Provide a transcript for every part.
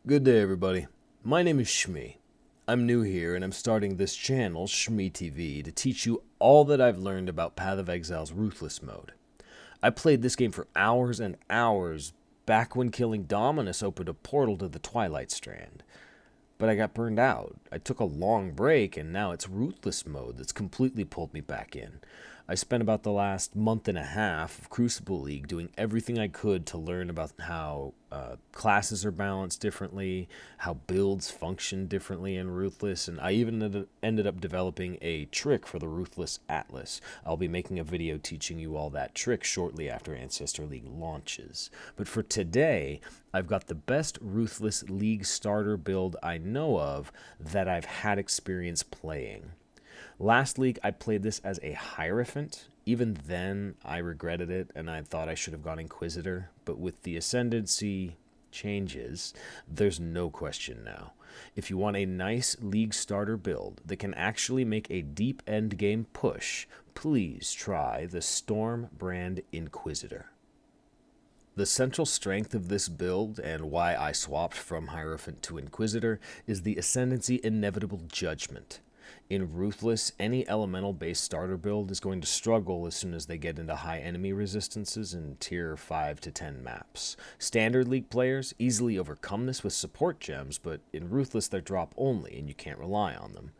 Good day, everybody. My name is Shmee. I'm new here, and I'm starting this channel, Shmee TV, to teach you all that I've learned about Path of Exile's Ruthless mode. I played this game for hours and hours, back when killing Dominus opened a portal to the Twilight Strand. But I got burned out. I took a long break, and now it's Ruthless mode that's completely pulled me back in. I spent about the last month and a half of Crucible League doing everything I could to learn about how classes are balanced differently, how builds function differently in Ruthless, and I even ended up developing a trick for the Ruthless Atlas. I'll be making a video teaching you all that trick shortly after Ancestor League launches. But for today, I've got the best Ruthless League starter build I know of that I've had experience playing. Last league, I played this as a Hierophant. Even then, I regretted it, and I thought I should have gone Inquisitor. But with the Ascendancy changes, there's no question now. If you want a nice league starter build that can actually make a deep endgame push, please try the Storm Brand Inquisitor. The central strength of this build, and why I swapped from Hierophant to Inquisitor, is the Ascendancy Inevitable Judgment. In Ruthless, any elemental-based starter build is going to struggle as soon as they get into high enemy resistances in tier 5 to 10 maps. Standard League players easily overcome this with support gems, but in Ruthless they're drop only and you can't rely on them.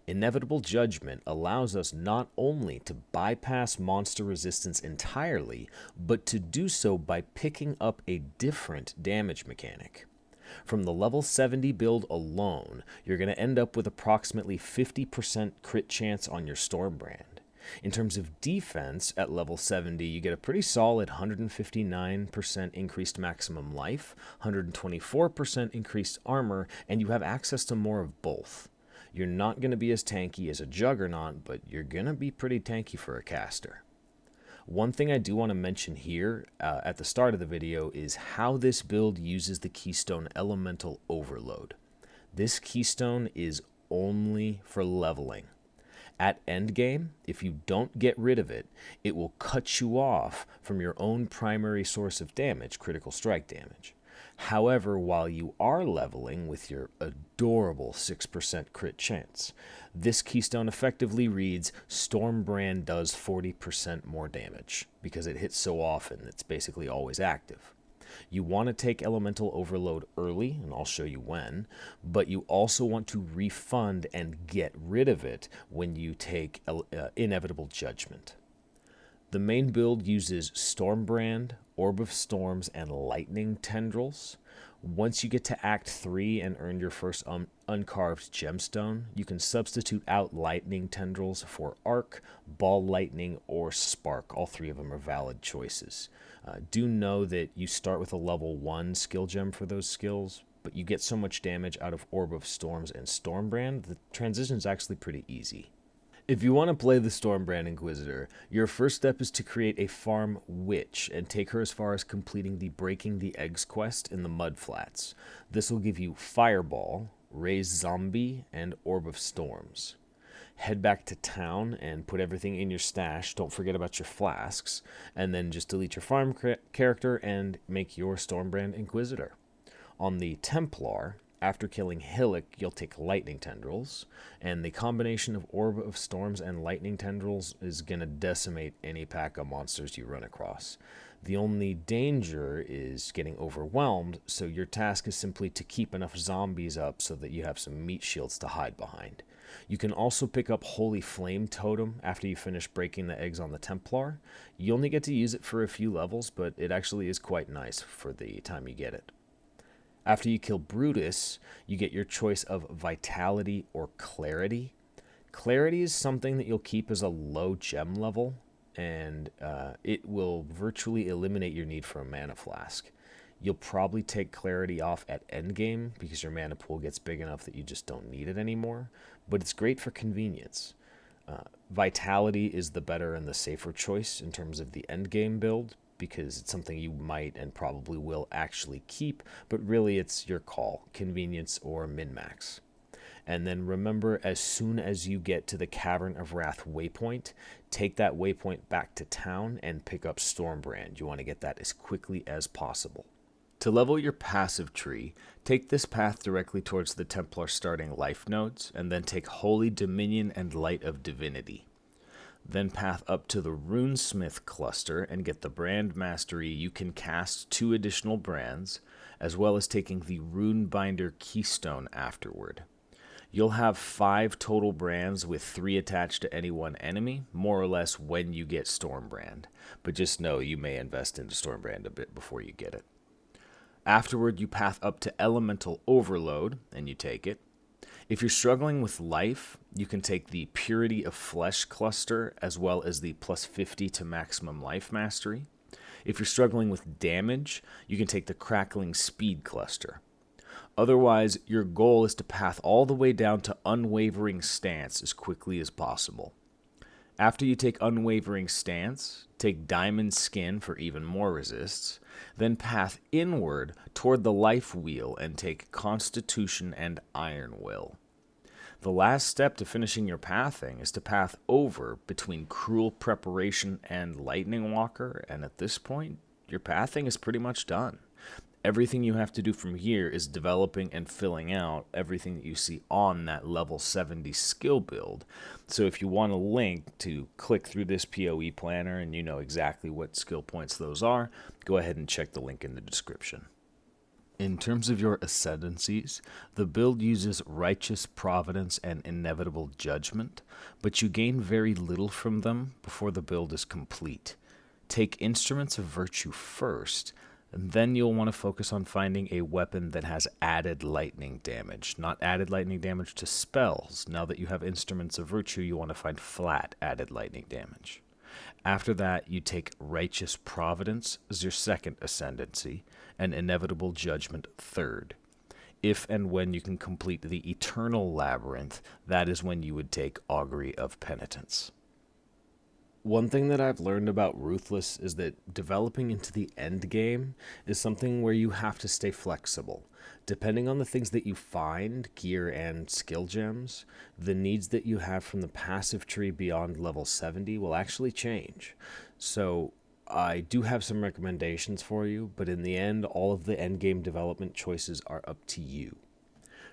Inevitable Judgment allows us not only to bypass monster resistance entirely, but to do so by picking up a different damage mechanic. From the level 70 build alone, you're going to end up with approximately 50% crit chance on your Storm Brand. In terms of defense, at level 70, you get a pretty solid 159% increased maximum life, 124% increased armor, and you have access to more of both. You're not going to be as tanky as a Juggernaut, but you're going to be pretty tanky for a caster. One thing I do want to mention here at the start of the video is how this build uses the Keystone Elemental Overload. This Keystone is only for leveling. At endgame, if you don't get rid of it, it will cut you off from your own primary source of damage, critical strike damage. However, while you are leveling with your adorable 6% crit chance, this keystone effectively reads Storm Brand does 40% more damage because it hits so often it's basically always active. You want to take Elemental Overload early, and I'll show you when, but you also want to refund and get rid of it when you take Inevitable Judgment. The main build uses Storm Brand, Orb of Storms, and Lightning Tendrils. Once you get to Act 3 and earn your first uncarved gemstone, you can substitute out Lightning Tendrils for Arc, Ball Lightning, or Spark. All three of them are valid choices. Do know that you start with a level 1 skill gem for those skills, but you get so much damage out of Orb of Storms and Storm Brand, the transition is actually pretty easy. If you want to play the Storm Brand Inquisitor, your first step is to create a farm witch and take her as far as completing the Breaking the Eggs quest in the Mudflats. This will give you Fireball, Raise Zombie, and Orb of Storms. Head back to town and put everything in your stash. Don't forget about your flasks. And then just delete your farm character and make your Storm Brand Inquisitor. On the Templar, after killing Hillock, you'll take Lightning Tendrils, and the combination of Orb of Storms and Lightning Tendrils is going to decimate any pack of monsters you run across. The only danger is getting overwhelmed, so your task is simply to keep enough zombies up so that you have some meat shields to hide behind. You can also pick up Holy Flame Totem after you finish breaking the eggs on the Templar. You only get to use it for a few levels, but it actually is quite nice for the time you get it. After you kill Brutus, you get your choice of Vitality or Clarity. Clarity is something that you'll keep as a low gem level, and it will virtually eliminate your need for a mana flask. You'll probably take Clarity off at endgame because your mana pool gets big enough that you just don't need it anymore, but it's great for convenience. Vitality is the better and the safer choice in terms of the endgame build, because it's something you might and probably will actually keep, but really it's your call, convenience or min-max. And then remember, as soon as you get to the Cavern of Wrath waypoint, take that waypoint back to town and pick up Storm Brand. You want to get that as quickly as possible. To level your passive tree, take this path directly towards the Templar starting life nodes, and then take Holy Dominion and Light of Divinity. Then path up to the Runesmith cluster and get the brand mastery. You can cast 2 additional brands, as well as taking the Runebinder Keystone afterward. You'll have 5 total brands with 3 attached to any one enemy, more or less when you get Storm Brand. But just know you may invest into Storm Brand a bit before you get it. Afterward, you path up to Elemental Overload, and you take it. If you're struggling with life, you can take the Purity of Flesh cluster, as well as the plus 50 to maximum life mastery. If you're struggling with damage, you can take the Crackling Speed cluster. Otherwise, your goal is to path all the way down to Unwavering Stance as quickly as possible. After you take Unwavering Stance, take Diamond Skin for even more resists, then path inward toward the Life Wheel and take Constitution and Iron Will. The last step to finishing your pathing is to path over between Cruel Preparation and Lightning Walker, and at this point, your pathing is pretty much done. Everything you have to do from here is developing and filling out everything that you see on that level 70 skill build. So if you want a link to click through this PoE planner and you know exactly what skill points those are, go ahead and check the link in the description. In terms of your Ascendancies, the build uses Righteous Providence and Inevitable Judgment, but you gain very little from them before the build is complete. Take Instruments of Virtue first, and then you'll want to focus on finding a weapon that has added lightning damage, not added lightning damage to spells. Now that you have Instruments of Virtue, you want to find flat added lightning damage. After that, you take Righteous Providence as your second Ascendancy, and Inevitable Judgment third. If and when you can complete the Eternal Labyrinth, that is when you would take Augury of Penitence. One thing that I've learned about Ruthless is that developing into the endgame is something where you have to stay flexible. Depending on the things that you find, gear and skill gems, the needs that you have from the passive tree beyond level 70 will actually change. So I do have some recommendations for you, but in the end, all of the endgame development choices are up to you.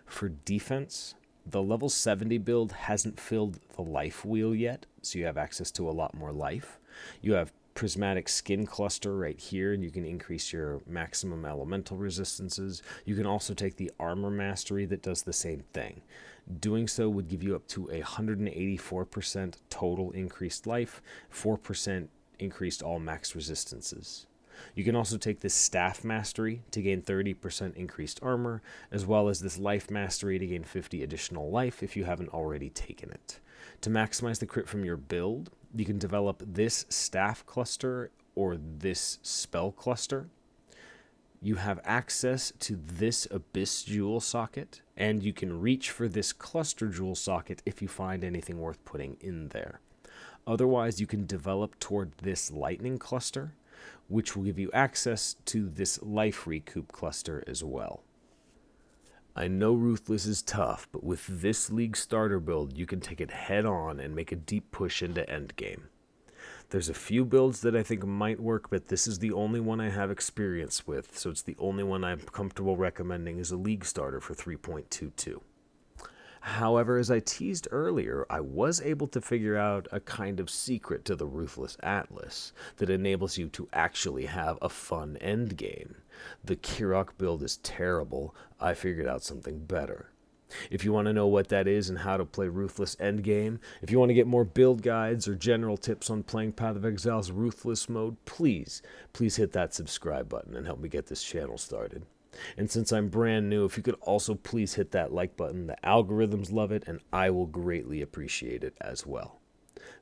For defense, the level 70 build hasn't filled the life wheel yet, so you have access to a lot more life. You have Prismatic Skin Cluster right here, and you can increase your maximum elemental resistances. You can also take the Armor Mastery that does the same thing. Doing so would give you up to 184% total increased life, 4% increased all max resistances. You can also take this Staff Mastery to gain 30% increased armor, as well as this Life Mastery to gain 50 additional life if you haven't already taken it. To maximize the crit from your build, you can develop this Staff Cluster or this Spell Cluster. You have access to this Abyss Jewel socket, and you can reach for this Cluster Jewel socket if you find anything worth putting in there. Otherwise, you can develop toward this Lightning Cluster, which will give you access to this Life Recoup cluster as well. I know Ruthless is tough, but with this League starter build, you can take it head on and make a deep push into Endgame. There's a few builds that I think might work, but this is the only one I have experience with, so it's the only one I'm comfortable recommending as a League starter for 3.22. However, as I teased earlier, I was able to figure out a kind of secret to the Ruthless Atlas that enables you to actually have a fun endgame. The Kirok build is terrible. I figured out something better. If you want to know what that is and how to play Ruthless endgame, if you want to get more build guides or general tips on playing Path of Exile's Ruthless mode, please hit that subscribe button and help me get this channel started. And since I'm brand new, if you could also please hit that like button, the algorithms love it, and I will greatly appreciate it as well.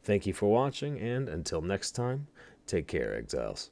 Thank you for watching, and until next time, take care, Exiles.